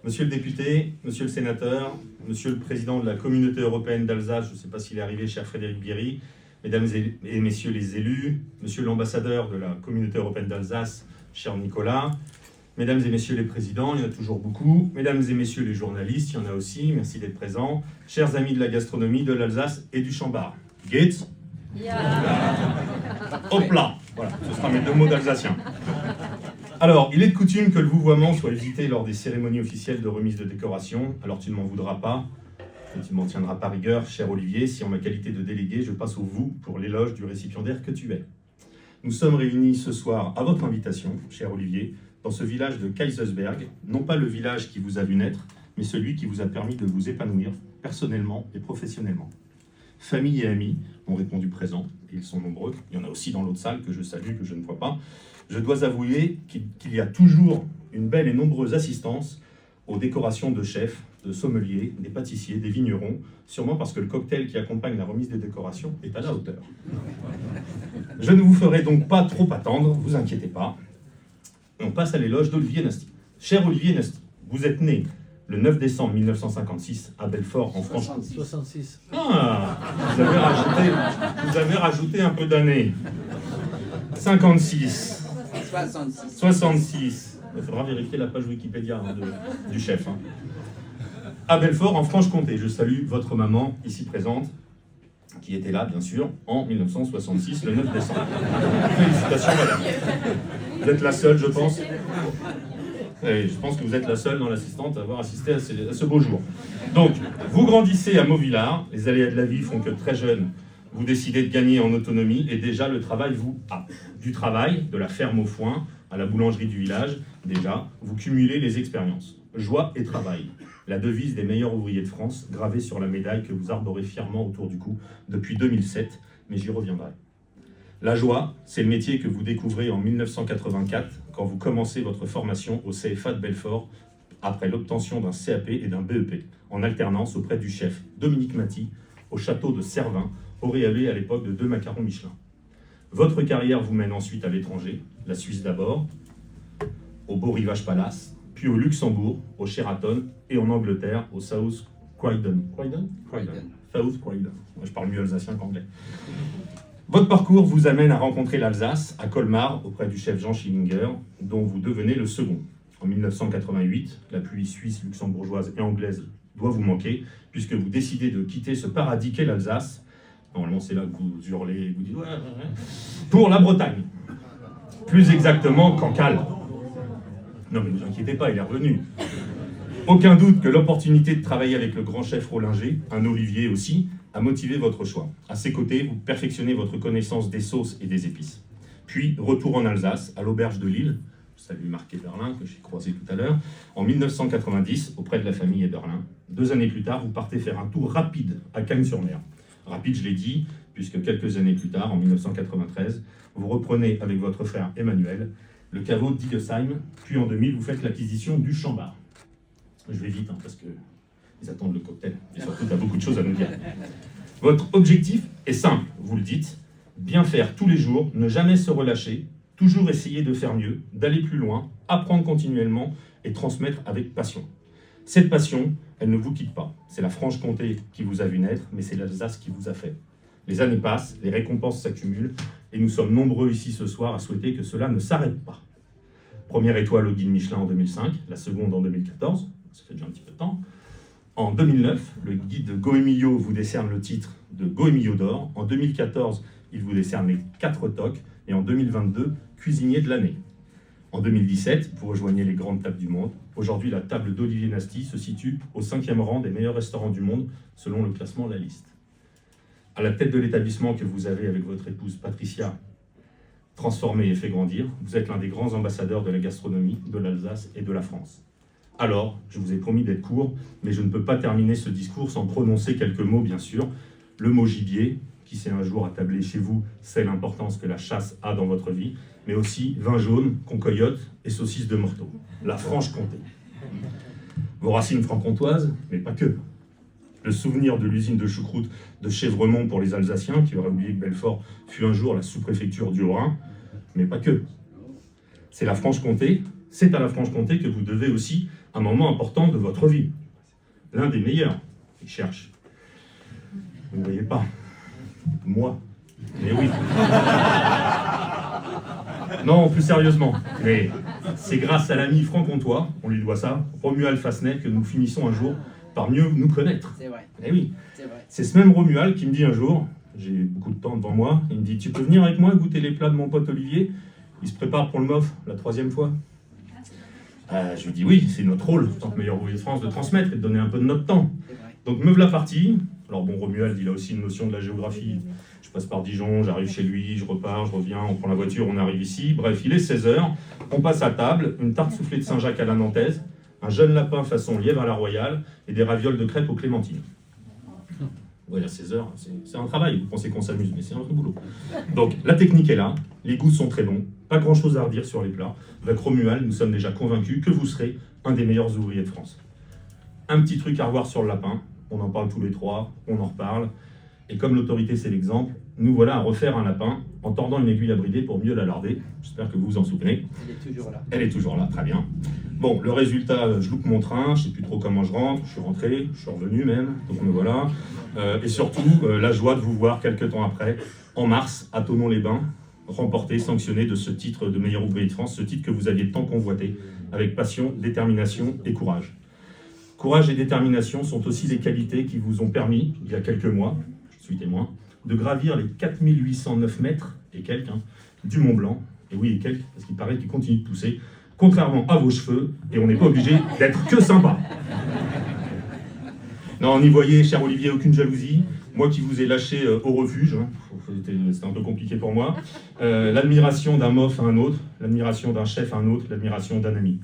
Monsieur le député, monsieur le sénateur, monsieur le président de la communauté européenne d'Alsace, je ne sais pas s'il est arrivé, cher Frédéric Bierry, mesdames et messieurs les élus, monsieur l'ambassadeur de la communauté européenne d'Alsace, cher Nicolas, mesdames et messieurs les présidents, il y en a toujours beaucoup, mesdames et messieurs les journalistes, il y en a aussi, merci d'être présents, chers amis de la gastronomie, de l'Alsace et du Chambard. Geht's? Hop là. Voilà, ce sera mes deux mots d'alsacien. Alors, il est de coutume que le vouvoiement soit évité lors des cérémonies officielles de remise de décoration. Alors tu ne m'en voudras pas, et tu ne m'en tiendras pas rigueur, cher Olivier, si en ma qualité de délégué, je passe au vous pour l'éloge du récipiendaire que tu es. Nous sommes réunis ce soir à votre invitation, cher Olivier, dans ce village de Kaysersberg, non pas le village qui vous a vu naître, mais celui qui vous a permis de vous épanouir personnellement et professionnellement. Famille et amis ont répondu présent, et ils sont nombreux. Il y en a aussi dans l'autre salle que je salue, que je ne vois pas. Je dois avouer qu'il y a toujours une belle et nombreuse assistance aux décorations de chefs, de sommeliers, des pâtissiers, des vignerons, sûrement parce que le cocktail qui accompagne la remise des décorations est à la hauteur. Je ne vous ferai donc pas trop attendre, vous inquiétez pas. On passe à l'éloge d'Olivier Nasty. Cher Olivier Nasty, vous êtes né le 9 décembre 1956 à Belfort, en Franche-Comté. 66. Ah, vous avez rajouté un peu d'années. 56. 66. Il faudra vérifier la page Wikipédia du chef. À Belfort, en Franche-Comté. Je salue votre maman, ici présente, qui était là, bien sûr, en 1966, le 9 décembre. Félicitations, madame. Vous êtes la seule, je pense. Et je pense que vous êtes la seule dans l'assistante à avoir assisté à ce beau jour. Donc, vous grandissez à Mauvillard. Les aléas de la vie font que très jeune, vous décidez de gagner en autonomie et déjà le travail vous happe. Du travail, de la ferme au foin, à la boulangerie du village, déjà, vous cumulez les expériences. Joie et travail, la devise des meilleurs ouvriers de France, gravée sur la médaille que vous arborez fièrement autour du cou depuis 2007, mais j'y reviendrai. La joie, c'est le métier que vous découvrez en 1984, quand vous commencez votre formation au CFA de Belfort, après l'obtention d'un CAP et d'un BEP, en alternance auprès du chef Dominique Maty, au château de Servin, auréolé à l'époque de 2 macarons Michelin. Votre carrière vous mène ensuite à l'étranger, la Suisse d'abord, au Beau Rivage Palace, puis au Luxembourg, au Sheraton, et en Angleterre, au South Croydon. South Croydon. Moi, je parle mieux alsacien qu'anglais. Votre parcours vous amène à rencontrer l'Alsace, à Colmar, auprès du chef Jean Schillinger, dont vous devenez le second. En 1988, la pluie suisse, luxembourgeoise et anglaise doit vous manquer, puisque vous décidez de quitter ce paradis qu'est l'Alsace. Normalement, c'est là que vous hurlez et vous dites « ouais, pour la Bretagne ». Plus exactement, Cancale. Non, mais ne vous inquiétez pas, il est revenu. Aucun doute que l'opportunité de travailler avec le grand chef Rollinger, un Olivier aussi, a motivé votre choix. À ses côtés, vous perfectionnez votre connaissance des sauces et des épices. Puis, retour en Alsace, à l'auberge de Lille, je salue Marc Eberlin, que j'ai croisé tout à l'heure, en 1990, auprès de la famille Eberlin. 2 années plus tard, vous partez faire un tour rapide à Cagnes-sur-Mer. Rapide, je l'ai dit, puisque quelques années plus tard, en 1993, vous reprenez avec votre frère Emmanuel le caveau d'Idesheim, puis en 2000, vous faites l'acquisition du Chambard. Je vais vite, parce qu'ils attendent le cocktail, et surtout, tu as beaucoup de choses à nous dire. Votre objectif est simple, vous le dites, bien faire tous les jours, ne jamais se relâcher, toujours essayer de faire mieux, d'aller plus loin, apprendre continuellement et transmettre avec passion. Cette passion, elle ne vous quitte pas. C'est la Franche-Comté qui vous a vu naître, mais c'est l'Alsace qui vous a fait. Les années passent, les récompenses s'accumulent, et nous sommes nombreux ici ce soir à souhaiter que cela ne s'arrête pas. Première étoile au guide Michelin en 2005, la seconde en 2014, ça fait déjà un petit peu de temps. En 2009, le guide Goemio vous décerne le titre de Goemio d'or. En 2014, il vous décerne les 4 toques, et en 2022, cuisinier de l'année. En 2017, vous rejoignez les grandes tables du monde. Aujourd'hui, la table d'Olivier Nasty se situe au 5e rang des meilleurs restaurants du monde, selon le classement La Liste. À la tête de l'établissement que vous avez avec votre épouse Patricia transformé et fait grandir, vous êtes l'un des grands ambassadeurs de la gastronomie de l'Alsace et de la France. Alors, je vous ai promis d'être court, mais je ne peux pas terminer ce discours sans prononcer quelques mots, bien sûr. Le mot gibier, qui s'est un jour attablé chez vous, sait l'importance que la chasse a dans votre vie, mais aussi vin jaune, concoyote et saucisse de Morteau. La Franche-Comté. Vos racines franc-comtoises, mais pas que. Le souvenir de l'usine de choucroute de Chèvremont pour les Alsaciens, qui auraient oublié que Belfort fut un jour la sous-préfecture du Haut-Rhin, mais pas que. C'est la Franche-Comté, C'est à la Franche-Comté que vous devez aussi un moment important de votre vie. L'un des meilleurs. Il cherche. Vous ne voyez pas. Moi. Mais oui. Non, plus sérieusement. Mais c'est grâce à l'ami franc-comtois, on lui doit ça, Romuald Fassenet, que nous finissons un jour par mieux nous connaître. C'est vrai. Eh oui. C'est vrai. C'est ce même Romuald qui me dit un jour, j'ai beaucoup de temps devant moi, il me dit « Tu peux venir avec moi goûter les plats de mon pote Olivier ?» Il se prépare pour le MOF, la 3e fois. Je lui dis « Oui, c'est notre rôle, en tant que meilleur ouvrier de France, de transmettre et de donner un peu de notre temps. » Donc me voilà parti. Alors bon, Romuald, il a aussi une notion de la géographie. Je passe par Dijon, j'arrive chez lui, je repars, je reviens, on prend la voiture, on arrive ici. Bref, il est 16h, on passe à table, une tarte soufflée de Saint-Jacques à la nantaise, un jeune lapin façon lièvre à la royale et des ravioles de crêpes aux clémentines. Oui, à 16h, c'est un travail, vous pensez qu'on s'amuse, mais c'est un vrai boulot. Donc la technique est là, les goûts sont très bons, pas grand-chose à redire sur les plats. Avec Romuald, nous sommes déjà convaincus que vous serez un des meilleurs ouvriers de France. Un petit truc à revoir sur le lapin, on en parle tous les trois, on en reparle. Et comme l'autorité c'est l'exemple, nous voilà à refaire un lapin en tordant une aiguille à brider pour mieux la larder. J'espère que vous vous en souvenez. Elle est toujours là. Elle est toujours là, très bien. Bon, le résultat, je loupe mon train, je ne sais plus trop comment je rentre, je suis rentré, je suis revenu même, donc me voilà. Et surtout, la joie de vous voir quelques temps après, en mars, à Thonon-les-Bains, remporté, sanctionné de ce titre de meilleur ouvrier de France, ce titre que vous aviez tant convoité, avec passion, détermination et courage. Courage et détermination sont aussi les qualités qui vous ont permis, il y a quelques mois, je suis témoin, de gravir les 4809 mètres et quelques du Mont Blanc. Et oui, et quelques, parce qu'il paraît qu'il continue de pousser, contrairement à vos cheveux, et on n'est pas obligé d'être que sympa. Non, n'y voyez, cher Olivier, aucune jalousie. Moi qui vous ai lâché au refuge, c'était un peu compliqué pour moi. L'admiration d'un MOF à un autre, l'admiration d'un chef à un autre, l'admiration d'un ami.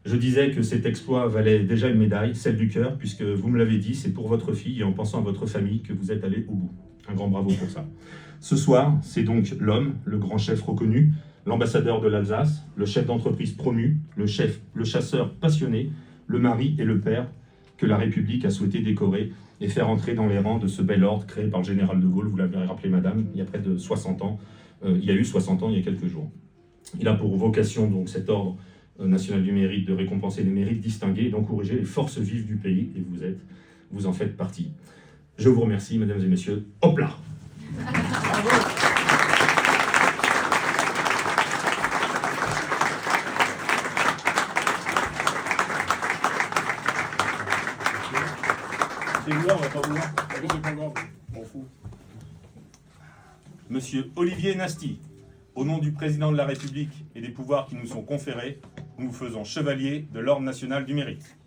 Je disais que cet exploit valait déjà une médaille, celle du cœur, puisque vous me l'avez dit, c'est pour votre fille et en pensant à votre famille que vous êtes allé au bout. Un grand bravo pour ça. Ce soir, c'est donc l'homme, le grand chef reconnu, l'ambassadeur de l'Alsace, le chef d'entreprise promu, le chasseur passionné, le mari et le père que la République a souhaité décorer et faire entrer dans les rangs de ce bel ordre créé par le général de Gaulle, vous l'avez rappelé madame, il y a près de 60 ans, il y a eu 60 ans il y a quelques jours. Il a pour vocation donc cet ordre national du mérite de récompenser les mérites distingués et d'encourager les forces vives du pays, et vous en faites partie. Je vous remercie, mesdames et messieurs. Hop là! C'est moi, on va pas voir. C'est pas grave, m'en fous. Monsieur Olivier Nasty, au nom du président de la République et des pouvoirs qui nous sont conférés, nous vous faisons chevalier de l'Ordre national du mérite.